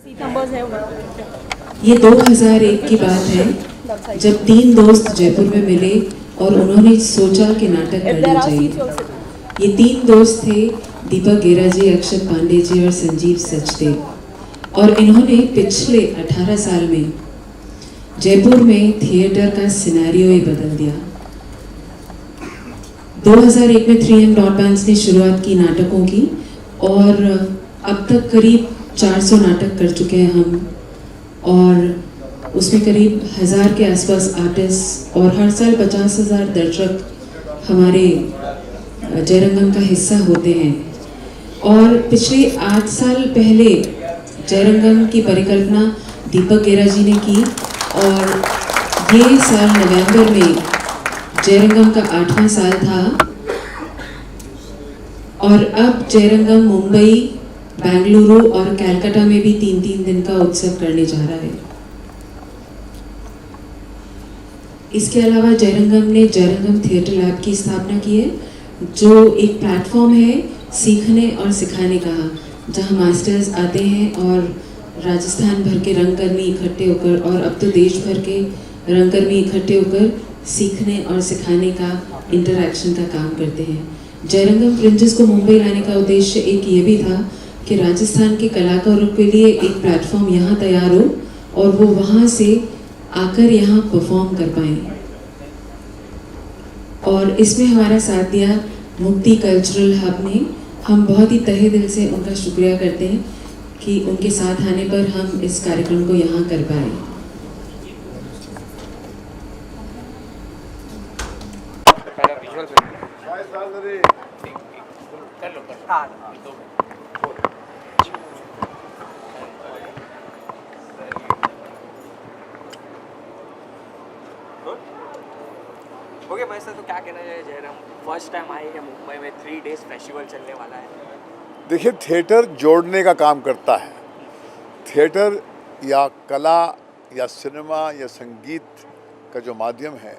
Seat numbers है वो। ये 2001 की बात है जब तीन दोस्त जयपुर में मिले और उन्होंने सोचा कि नाटक करना चाहिए। ये तीन दोस्त थे दीपक गेरा जी, अक्षत पांडे जी और संजीव सचदेव। और इन्होंने पिछले 18 साल में जयपुर में थिएटर का सिनेरियो ही बदल दिया। 2001 में 3M ब्रॉडबैंड्स ने शुरुआत की नाटकों की और अब तक करीब 400 नाटक कर चुके हैं हम, और उसमें करीब 1000 के आसपास आर्टिस्ट और हर साल 50,000 दर्शक हमारे जयरंगम का हिस्सा होते हैं। और पिछले 8 साल पहले जयरंगम की परिकल्पना दीपक गेरा जी ने की और ये साल नवंबर में जयरंगम का 8वां साल था। और अब जयरंगम मुंबई, बेंगलुरु और कलकत्ता में भी 3-3 दिन का उत्सव करने जा रहा है। इसके अलावा जयरंगम ने जयरंगम थिएटर लैब की स्थापना की है, जो एक प्लेटफॉर्म है सीखने और सिखाने का, जहां मास्टर्स आते हैं और राजस्थान भर के रंगकर्मी इकट्ठे होकर और अब तो देश भर के रंगकर्मी इकट्ठे होकर सीखने और सिखाने का, इंटरैक्शन का काम करते हैं। जयरंगम फ्रिंजेस को मुंबई लाने का उद्देश्य एक ये भी था कि राजस्थान के कलाकारों के लिए एक प्लेटफॉर्म यहाँ तैयार हो और वो वहाँ से आकर यहाँ परफॉर्म कर पाएँ। और इसमें हमारा साथ दिया मुक्ति कल्चरल हब ने। हम बहुत ही तहे दिल से उनका शुक्रिया करते हैं कि उनके साथ आने पर हम इस कार्यक्रम को यहाँ कर पाए। ओके भाई सर, तो क्या कहना चाहिए जयराम, फर्स्ट टाइम आए हैं मुंबई में, 3 डेज फेस्टिवल चलने वाला है। देखिए, थिएटर जोड़ने का काम करता है। थिएटर या कला या सिनेमा या संगीत का जो माध्यम है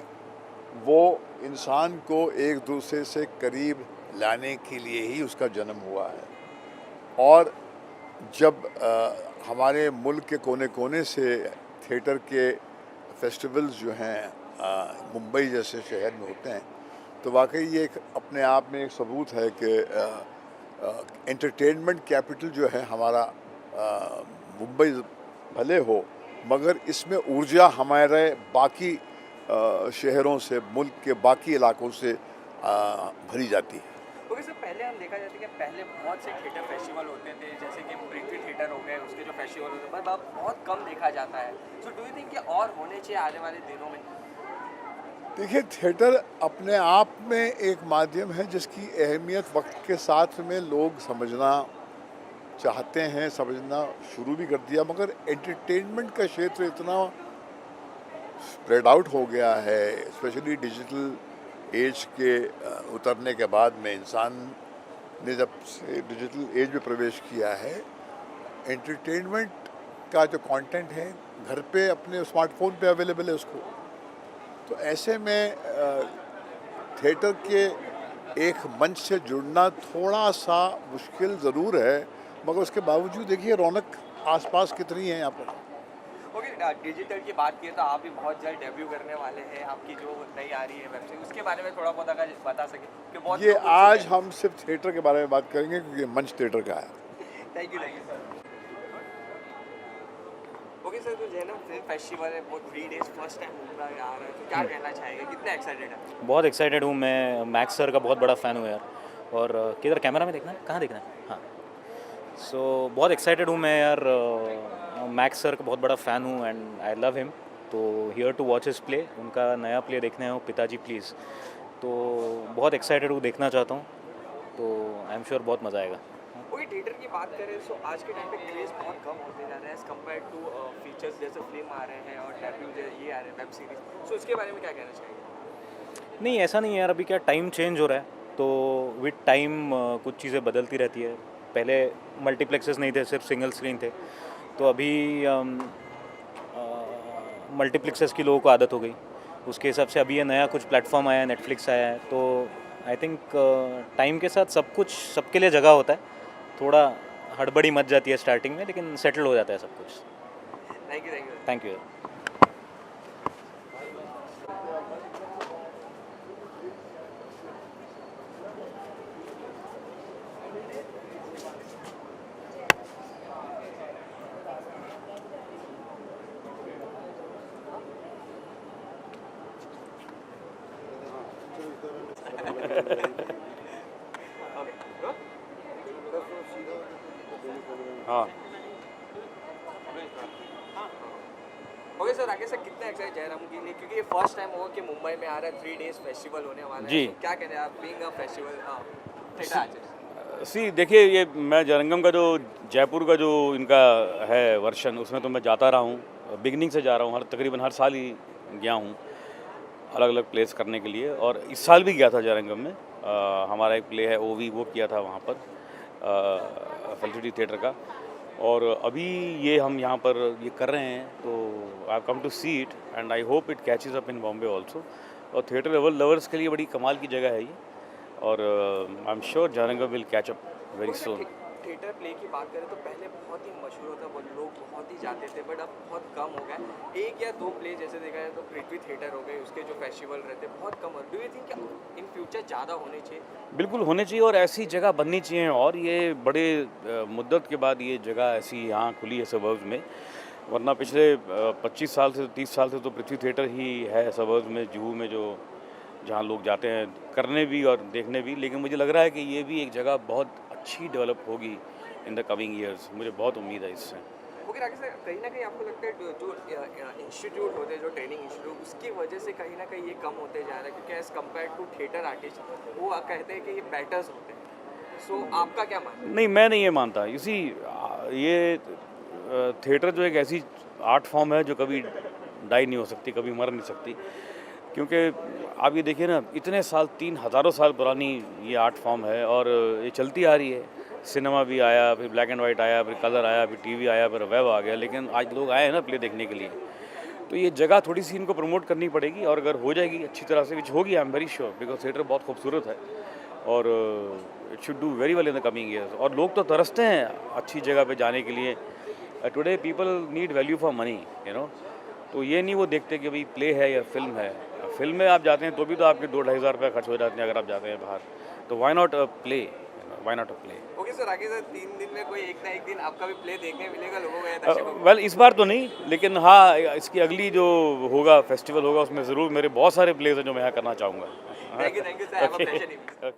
वो इंसान को एक दूसरे से करीब लाने के लिए ही उसका जन्म हुआ है। और जब हमारे मुल्क के कोने कोने से थिएटर के फेस्टिवल्स जो हैं मुंबई जैसे शहर में होते हैं, तो वाकई ये एक अपने आप में एक सबूत है कि एंटरटेनमेंट कैपिटल जो है हमारा मुंबई भले हो, मगर इसमें ऊर्जा हमारे बाकी शहरों से, मुल्क के बाकी इलाकों से भरी जाती है। ओके सर, पहले हम देखा जाता है कि पहले बहुत से थिएटर फेस्टिवल होते थे, जैसे कि पृथ्वी थिएटर हो गए, उसके जो फेस्टिवल होते हैं, पर बहुत कम देखा जाता है। सो डू यू थिंक कि और होने चाहिए आने वाले दिनों में? देखिए, थिएटर अपने आप में एक माध्यम है जिसकी अहमियत वक्त के साथ में लोग समझना चाहते हैं, समझना शुरू भी कर दिया, मगर एंटरटेनमेंट का क्षेत्र इतना स्प्रेड आउट हो गया है, स्पेशली डिजिटल एज के उतरने के बाद में इंसान ने जब से डिजिटल एज में प्रवेश किया है, एंटरटेनमेंट का जो कंटेंट है घर पे अपने स्मार्टफोन पे अवेलेबल है उसको। तो ऐसे में थिएटर के एक मंच से जुड़ना थोड़ा सा मुश्किल ज़रूर है, मगर उसके बावजूद देखिए रौनक आसपास कितनी है यहाँ पर। ओके, डिजिटल की बात की तो आप भी बहुत जल्द डेब्यू करने वाले हैं, आपकी जो नई आ रही है वेब सीरीज, उसके बारे में थोड़ा बहुत अगर बता सकें कि बहुत ये आज हम सिर्फ थिएटर के बारे में बात करेंगे क्योंकि मंच थिएटर का है। Thank you sir. Okay sir, तो जयरंगम फिल्म फेस्टिवल है, वो 3 डेज फर्स्ट टाइम मुंबई आ रहा है, तो क्या कहना चाहेंगे, कितना एक्साइटेड है? बहुत एक्साइटेड हूँ मैं, मैक्स सर का बहुत बड़ा फ़ैन हूँ यार। और किधर कैमरा में देखना है, कहाँ देखना है? हाँ, सो बहुत एक्साइटेड हूँ मैं यार, मैक्स सर का बहुत बड़ा फ़ैन हूँ एंड आई लव हिम। तो here to watch his play, उनका नया प्ले देखने आया हूँ, पिताजी प्लीज़। तो बहुत एक्साइटेड हूँ, देखना चाहता हूँ, तो आई एम श्योर बहुत मज़ा आएगा। ओके, थिएटर की बात करें तो आज के टाइम पे क्रेज़ बहुत कम होते जा रहा है एज़ कम्पेयर टू फीचर्स, जैसे फिल्म आ रहे हैं और डेब्यू ये आ रहे हैं वेब सीरीज, सो इसके बारे में क्या कहना चाहिए? नहीं, ऐसा नहीं है यार, अभी क्या टाइम चेंज हो रहा है, तो विद टाइम कुछ चीज़ें बदलती रहती है। पहले मल्टीप्लेक्सेस नहीं थे, सिर्फ सिंगल स्क्रीन थे, तो अभी मल्टीप्लेक्सेस की लोगों को आदत हो गई, उसके हिसाब से अभी ये नया कुछ प्लेटफॉर्म आया है, नेटफ्लिक्स आया है, तो आई थिंक टाइम के साथ सब कुछ सबके लिए जगह होता है, थोड़ा हड़बड़ी मच जाती है स्टार्टिंग में, लेकिन सेटल हो जाता है सब कुछ। Thank you, thank you. Thank you. हाँ। ओके सर, आगे सर कितना एक्साइटेड जयराम के लिए, क्योंकि ये फर्स्ट टाइम होगा कि मुंबई में आ रहा है, 3 डेज फेस्टिवल होने वाला है। जी। तो क्या कहते हैं आप, being a festival theatre artist? See देखिए, ये मैं जयरंगम का जो जयपुर का जो इनका है वर्शन, उसमें तो मैं जाता रहा हूँ, बिगनिंग से जा रहा हूँ, तकरीबन हर साल ही गया हूँ अलग अलग प्लेस करने के लिए। और इस साल भी गया था जयरंगम में। हमारा एक प्ले है ओवी, वो किया था वहाँ पर फेलिसिटी थिएटर का। और अभी ये हम यहाँ पर ये कर रहे हैं, तो I come to see it and I hope it catches up in Bombay also. और थिएटर लवर्स के लिए बड़ी कमाल की जगह है ये, और I am sure Jairangam will catch up very soon. Theatre play की बात करें तो पहले बहुत ही मशहूर होता, वो लोग बहुत ही जाते थे, बट अब बहुत कम हो गया। 1 या 2 प्ले जैसे देखा जाए तो पृथ्वी थिएटर हो गए, उसके जो फेस्टिवल रहते बहुत कम हो। Do you think in future ज़्यादा होने चाहिए? बिल्कुल होने चाहिए, और ऐसी जगह बननी चाहिए। और ये बड़े मुद्दत के बाद ये जगह ऐसी यहाँ खुली है सबर्ब्स में, वरना पिछले 25 साल से 30 साल से तो पृथ्वी थिएटर ही है सबर्ब्स में, जुहू में, जो जहाँ लोग जाते हैं करने भी और देखने भी। लेकिन मुझे लग रहा है कि ये भी एक जगह बहुत अच्छी डेवलप होगी इन द कमिंग ईयर्स, मुझे बहुत उम्मीद है इससे। ओके राकेश सर, कहीं ना कहीं आपको लगता है जो इंस्टीट्यूट होते हैं, जो ट्रेनिंग इंस्टीट्यूट, उसकी वजह से कहीं ना कहीं ये कम होते जा रहा है? क्योंकि as compare to theatre artist वो कहते हैं कि ये बेटर्स होते हैं। सो आपका क्या मानना है? नहीं, मैं नहीं ये मानता। इसी ये थिएटर जो एक ऐसी आर्ट फॉर्म है जो कभी डाई नहीं हो सकती, कभी मर नहीं सकती। क्योंकि आप ये देखिए ना, इतने साल, 3 हज़ारों साल पुरानी ये आर्ट फॉर्म है, और ये चलती आ रही है। सिनेमा भी आया, फिर ब्लैक एंड वाइट आया, फिर कलर आया, फिर टीवी आया, फिर वेब आ गया, लेकिन आज लोग आए हैं ना प्ले देखने के लिए। तो ये जगह थोड़ी सी इनको प्रमोट करनी पड़ेगी, और अगर हो जाएगी अच्छी तरह से, विच होगी, I am very sure, because theatre बहुत खूबसूरत है और it should do very well in the coming years. और लोग तो तरसते हैं अच्छी जगह पे जाने के लिए। Today people need value for money, you know. तो ये नहीं वो देखते कि भाई प्ले है या फिल्म है। फिल्म में आप जाते हैं तो भी तो आपके 2-2.5 हज़ार रुपये खर्च हो जाते हैं अगर आप जाते हैं बाहर। तो why not a play, why not a play. Okay sir, आगे सर 3 दिन में कोई एक ना एक दिन आपका भी प्ले देखने मिलेगा लोगों को या दर्शकों को? वेल, इस बार तो नहीं, लेकिन हाँ, इसकी अगली जो होगा फेस्टिवल होगा, उसमें ज़रूर मेरे बहुत सारे प्लेस हैं जो मैं यहाँ करना चाहूँगा। Thank you sir, have a pleasure.